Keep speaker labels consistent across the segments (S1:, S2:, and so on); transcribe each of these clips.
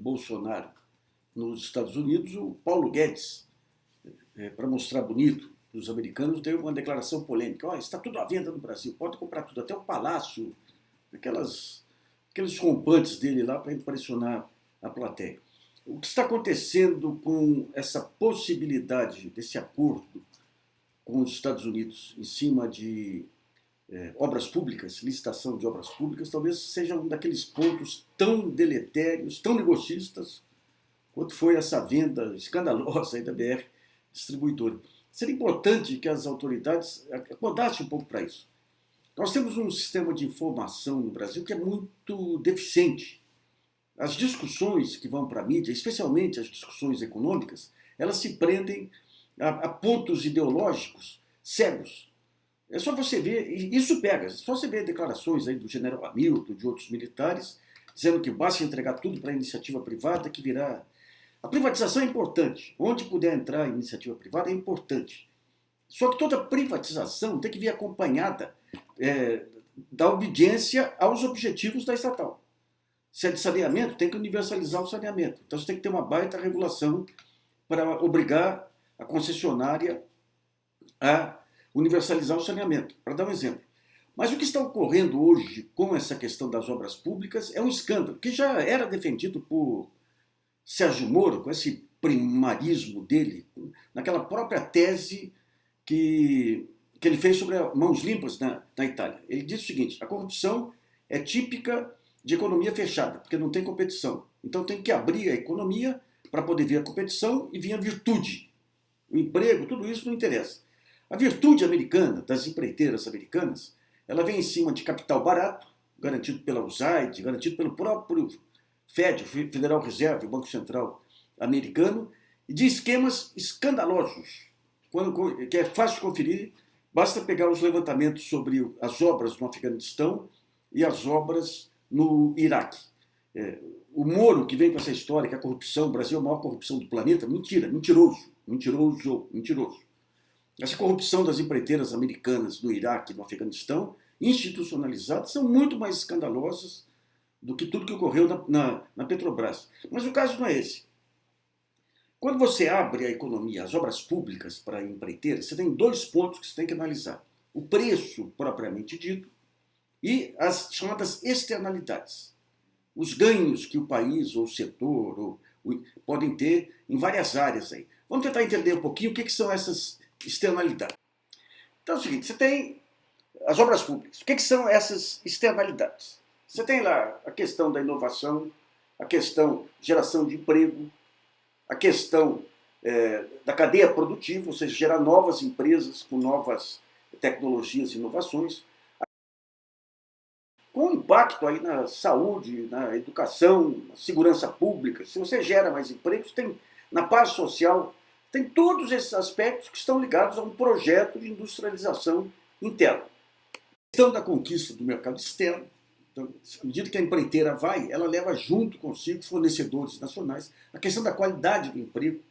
S1: Bolsonaro nos Estados Unidos, o Paulo Guedes, para mostrar bonito para os americanos, deu uma declaração polêmica. Olha, está tudo à venda no Brasil, pode comprar tudo, até o palácio, aqueles rompantes dele lá para impressionar a plateia. O que está acontecendo com essa possibilidade desse acordo com os Estados Unidos em cima de obras públicas, licitação de obras públicas, talvez seja um daqueles pontos tão deletérios, tão negocistas, quanto foi essa venda escandalosa aí da BR Distribuidora. Seria importante que as autoridades acordassem um pouco para isso. Nós temos um sistema de informação no Brasil que é muito deficiente. As discussões que vão para a mídia, especialmente as discussões econômicas, elas se prendem a pontos ideológicos cegos. É só você ver, e isso pega, é só você ver declarações aí do general Hamilton, de outros militares, dizendo que basta entregar tudo para a iniciativa privada que virá. A privatização é importante. Onde puder entrar a iniciativa privada é importante. Só que toda privatização tem que vir acompanhada da obediência aos objetivos da estatal. Se é de saneamento, tem que universalizar o saneamento. Então você tem que ter uma baita regulação para obrigar a concessionária a universalizar o saneamento, para dar um exemplo. Mas o que está ocorrendo hoje com essa questão das obras públicas é um escândalo, que já era defendido por Sérgio Moro, com esse primarismo dele, naquela própria tese que ele fez sobre mãos limpas na Itália. Ele disse o seguinte: a corrupção é típica de economia fechada, porque não tem competição. Então tem que abrir a economia para poder vir a competição e vir a virtude. O emprego, tudo isso não interessa. A virtude americana, das empreiteiras americanas, ela vem em cima de capital barato, garantido pela USAID, garantido pelo próprio Fed, o Federal Reserve, o Banco Central americano, e de esquemas escandalosos, que é fácil de conferir, basta pegar os levantamentos sobre as obras no Afeganistão e as obras no Iraque. O Moro, que vem com essa história que a corrupção, o Brasil é a maior corrupção do planeta, mentira, mentiroso. Essa corrupção das empreiteiras americanas no Iraque e no Afeganistão, institucionalizadas, são muito mais escandalosas do que tudo que ocorreu na Petrobras. Mas o caso não é esse. Quando você abre a economia, as obras públicas para empreiteiras, você tem dois pontos que você tem que analisar. O preço propriamente dito e as chamadas externalidades. Os ganhos que o país ou o setor podem ter em várias áreas aí. Vamos tentar entender um pouquinho o que são essas externalidades. Então é o seguinte, você tem as obras públicas. O que são essas externalidades? Você tem lá a questão da inovação, a questão de geração de emprego, a questão da cadeia produtiva, ou seja, gerar novas empresas com novas tecnologias e inovações, com impacto aí na saúde, na educação, na segurança pública. Se você gera mais empregos, tem na paz social, tem todos esses aspectos que estão ligados a um projeto de industrialização interna. A questão da conquista do mercado externo, então, à medida que a empreiteira vai, ela leva junto consigo fornecedores nacionais. A questão da qualidade do emprego,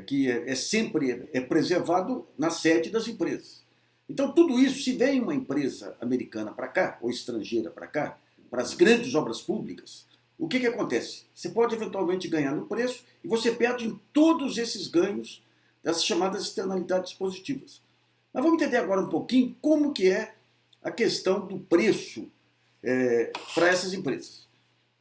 S1: que sempre preservado na sede das empresas. Então, tudo isso, se vem uma empresa americana para cá, ou estrangeira para cá, para as grandes obras públicas, o que acontece? Você pode eventualmente ganhar no preço e você perde em todos esses ganhos dessas chamadas externalidades positivas. Mas vamos entender agora um pouquinho como que é a questão do preço para essas empresas.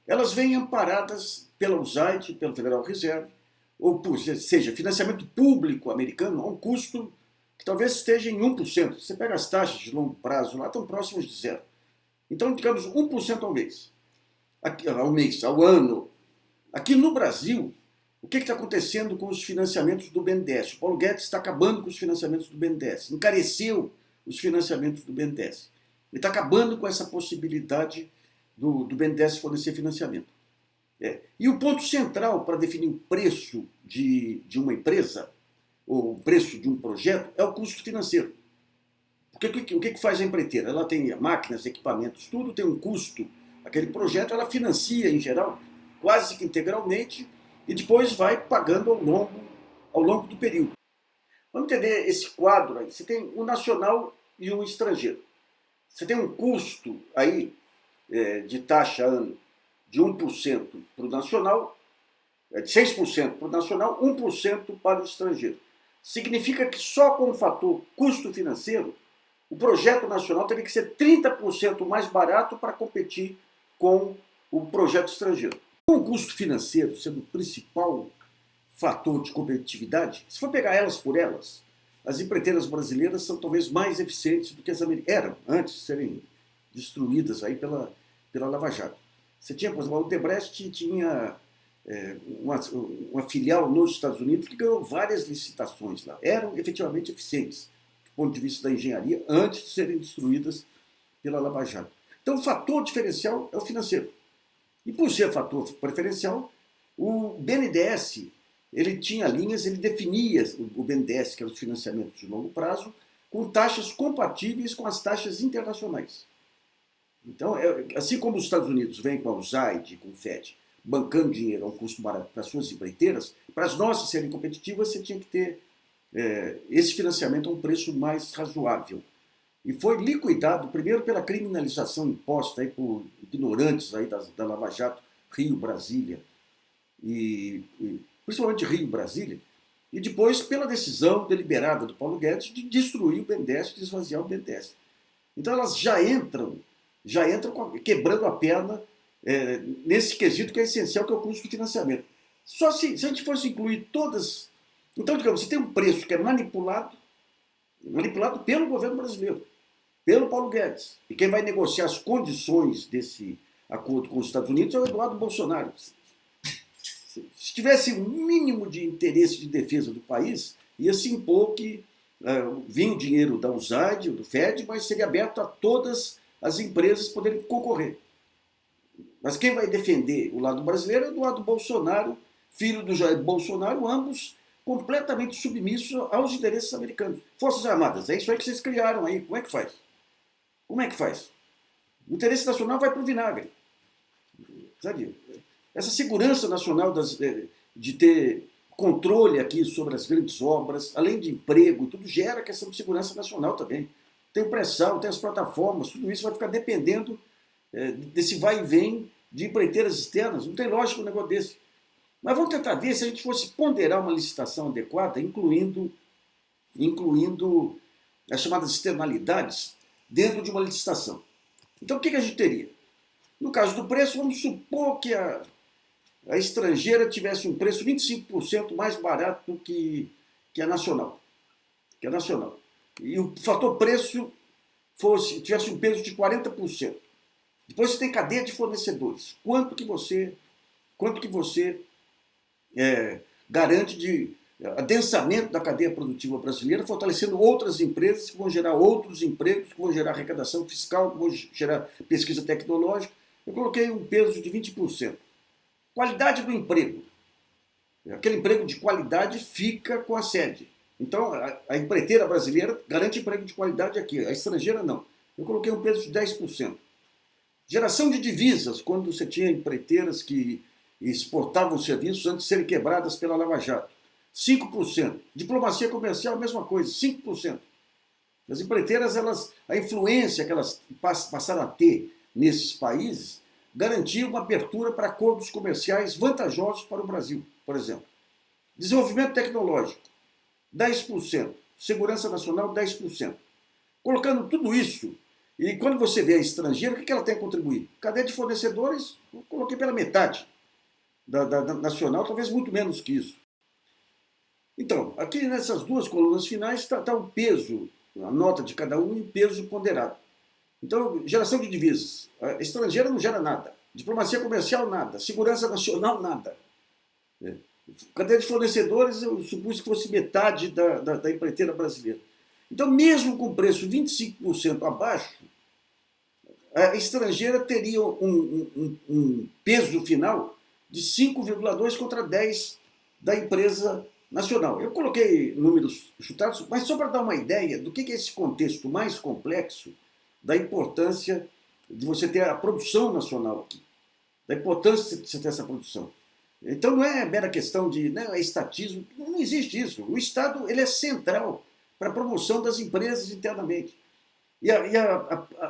S1: Elas vêm amparadas pela USAID, pelo Federal Reserve, ou seja, financiamento público americano a um custo que talvez esteja em 1%. Você pega as taxas de longo prazo lá, estão próximas de zero. Então, digamos, 1% ao mês, ao ano. Aqui no Brasil, o que está acontecendo com os financiamentos do BNDES? O Paulo Guedes está acabando com os financiamentos do BNDES, encareceu os financiamentos do BNDES. Ele está acabando com essa possibilidade do BNDES fornecer financiamento. E o ponto central para definir o preço de uma empresa, ou o preço de um projeto, é o custo financeiro. Porque o que faz a empreiteira? Ela tem máquinas, equipamentos, tudo tem um custo. Aquele projeto ela financia, em geral, quase que integralmente, e depois vai pagando ao longo do período. Vamos entender esse quadro aí. Você tem um nacional e um estrangeiro. Você tem um custo aí de taxa ano de 1% para o nacional é de 6% para o nacional, 1% para o estrangeiro. Significa que só com o fator custo financeiro, o projeto nacional teria que ser 30% mais barato para competir com o projeto estrangeiro. Com o custo financeiro sendo o principal fator de competitividade, se for pegar elas por elas, as empreiteiras brasileiras são talvez mais eficientes do que as americanas. Eram, antes de serem destruídas aí pela Lava Jato. Você tinha, por exemplo, a Odebrecht tinha uma filial nos Estados Unidos que ganhou várias licitações lá. Eram efetivamente eficientes, do ponto de vista da engenharia, antes de serem destruídas pela Lava Jato. Então, o fator diferencial é o financeiro. E por ser fator preferencial, o BNDES, ele tinha linhas, ele definia o BNDES, que era os financiamentos de longo prazo, com taxas compatíveis com as taxas internacionais. Então, assim como os Estados Unidos vêm com a USAID, com o FED, bancando dinheiro a um custo barato para suas empreiteiras, para as nossas serem competitivas, você tinha que ter esse financiamento a um preço mais razoável. E foi liquidado, primeiro, pela criminalização imposta aí por ignorantes aí da Lava Jato, Rio, Brasília, e principalmente Rio e Brasília, e depois pela decisão deliberada do Paulo Guedes de destruir o BNDES, de esvaziar o BNDES. Então elas já entram quebrando a perna nesse quesito que é essencial, que é o custo de financiamento. Só se a gente fosse incluir todas... Então, digamos, você tem um preço que é manipulado pelo governo brasileiro, pelo Paulo Guedes. E quem vai negociar as condições desse acordo com os Estados Unidos é o Eduardo Bolsonaro. Se tivesse um mínimo de interesse de defesa do país, ia se impor que vinha o dinheiro da USAID, do FED, mas seria aberto a todas as empresas poderem concorrer. Mas quem vai defender o lado brasileiro é o Eduardo Bolsonaro, filho do Jair Bolsonaro, ambos completamente submissos aos interesses americanos. Forças Armadas, é isso aí que vocês criaram aí. Como é que faz? Como é que faz? O interesse nacional vai para o vinagre. Sabe? Essa segurança nacional de ter controle aqui sobre as grandes obras, além de emprego, tudo gera questão de segurança nacional também. Tem o pré-sal, tem as plataformas, tudo isso vai ficar dependendo desse vai e vem de empreiteiras externas. Não tem lógica um negócio desse. Mas vamos tentar ver se a gente fosse ponderar uma licitação adequada, incluindo as chamadas externalidades dentro de uma licitação. Então, o que a gente teria? No caso do preço, vamos supor que a estrangeira tivesse um preço 25% mais barato que a nacional. E o fator preço tivesse um peso de 40%. Depois você tem cadeia de fornecedores. Quanto que você garante de adensamento da cadeia produtiva brasileira, fortalecendo outras empresas que vão gerar outros empregos, que vão gerar arrecadação fiscal, que vão gerar pesquisa tecnológica. Eu coloquei um peso de 20%. Qualidade do emprego. Aquele emprego de qualidade fica com a sede. Então, a empreiteira brasileira garante emprego de qualidade aqui, a estrangeira não. Eu coloquei um peso de 10%. Geração de divisas, quando você tinha empreiteiras que exportavam serviços antes de serem quebradas pela Lava Jato. 5%. Diplomacia comercial, a mesma coisa, 5%. As empreiteiras, a influência que elas passaram a ter nesses países garantia uma abertura para acordos comerciais vantajosos para o Brasil, por exemplo. Desenvolvimento tecnológico, 10%. Segurança nacional, 10%. Colocando tudo isso, e quando você vê a estrangeira, o que ela tem a contribuir? Cadeia de fornecedores, eu coloquei pela metade da nacional, talvez muito menos que isso. Então, aqui nessas duas colunas finais está o peso, a nota de cada um e o peso ponderado. Então, geração de divisas. A estrangeira não gera nada. Diplomacia comercial, nada. Segurança nacional, nada. Cadeia de fornecedores, eu supus que fosse metade da empreiteira brasileira. Então, mesmo com preço 25% abaixo, a estrangeira teria um peso final de 5,2 contra 10 da empresa nacional. Eu coloquei números chutados, mas só para dar uma ideia do que é esse contexto mais complexo da importância de você ter a produção nacional aqui, da importância de você ter essa produção. Então não é mera questão de é estatismo, não existe isso. O Estado ele é central para a promoção das empresas internamente. E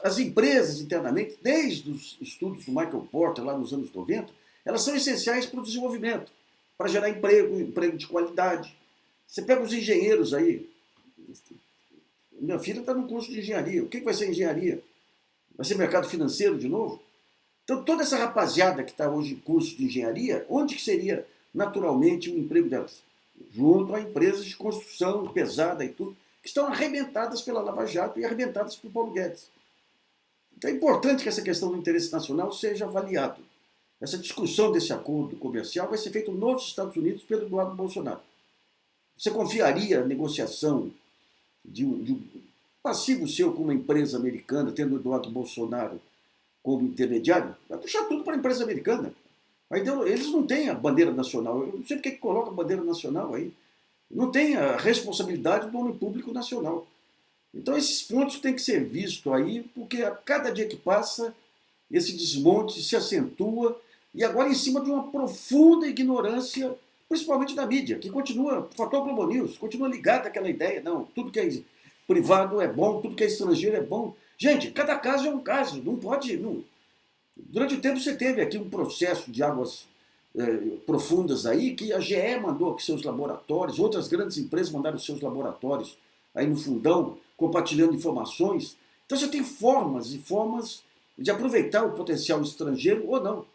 S1: as empresas internamente, desde os estudos do Michael Porter, lá nos anos 90, elas são essenciais para o desenvolvimento. para gerar emprego, emprego de qualidade. Você pega os engenheiros aí. Minha filha está no curso de engenharia. O que vai ser engenharia? Vai ser mercado financeiro de novo? Então, toda essa rapaziada que está hoje em curso de engenharia, onde que seria naturalmente o emprego delas? Junto a empresas de construção pesada e tudo, que estão arrebentadas pela Lava Jato e arrebentadas por Paulo Guedes. Então é importante que essa questão do interesse nacional seja avaliado. Essa discussão desse acordo comercial vai ser feita nos Estados Unidos pelo Eduardo Bolsonaro. Você confiaria a negociação de um passivo seu com uma empresa americana, tendo o Eduardo Bolsonaro como intermediário? Vai puxar tudo para a empresa americana. Eles não têm a bandeira nacional. Eu não sei porque que coloca a bandeira nacional aí. Não tem a responsabilidade do homem público nacional. Então esses pontos têm que ser vistos aí, porque a cada dia que passa, esse desmonte se acentua, e agora em cima de uma profunda ignorância, principalmente da mídia, que continua, o fator Globo News, continua ligado àquela ideia, não, tudo que é privado é bom, tudo que é estrangeiro é bom. Gente, cada caso é um caso, não pode... Não. Durante o tempo você teve aqui um processo de águas profundas aí, que a GE mandou aqui seus laboratórios, outras grandes empresas mandaram seus laboratórios aí no fundão, compartilhando informações. Então você tem formas e formas de aproveitar o potencial estrangeiro ou não.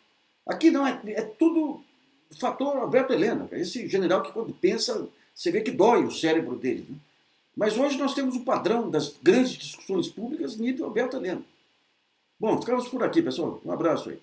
S1: Aqui não, é tudo fator Alberto Helena, esse general que quando pensa, você vê que dói o cérebro dele. Né? Mas hoje nós temos o padrão das grandes discussões públicas nível Alberto Helena. Bom, ficamos por aqui, pessoal. Um abraço aí.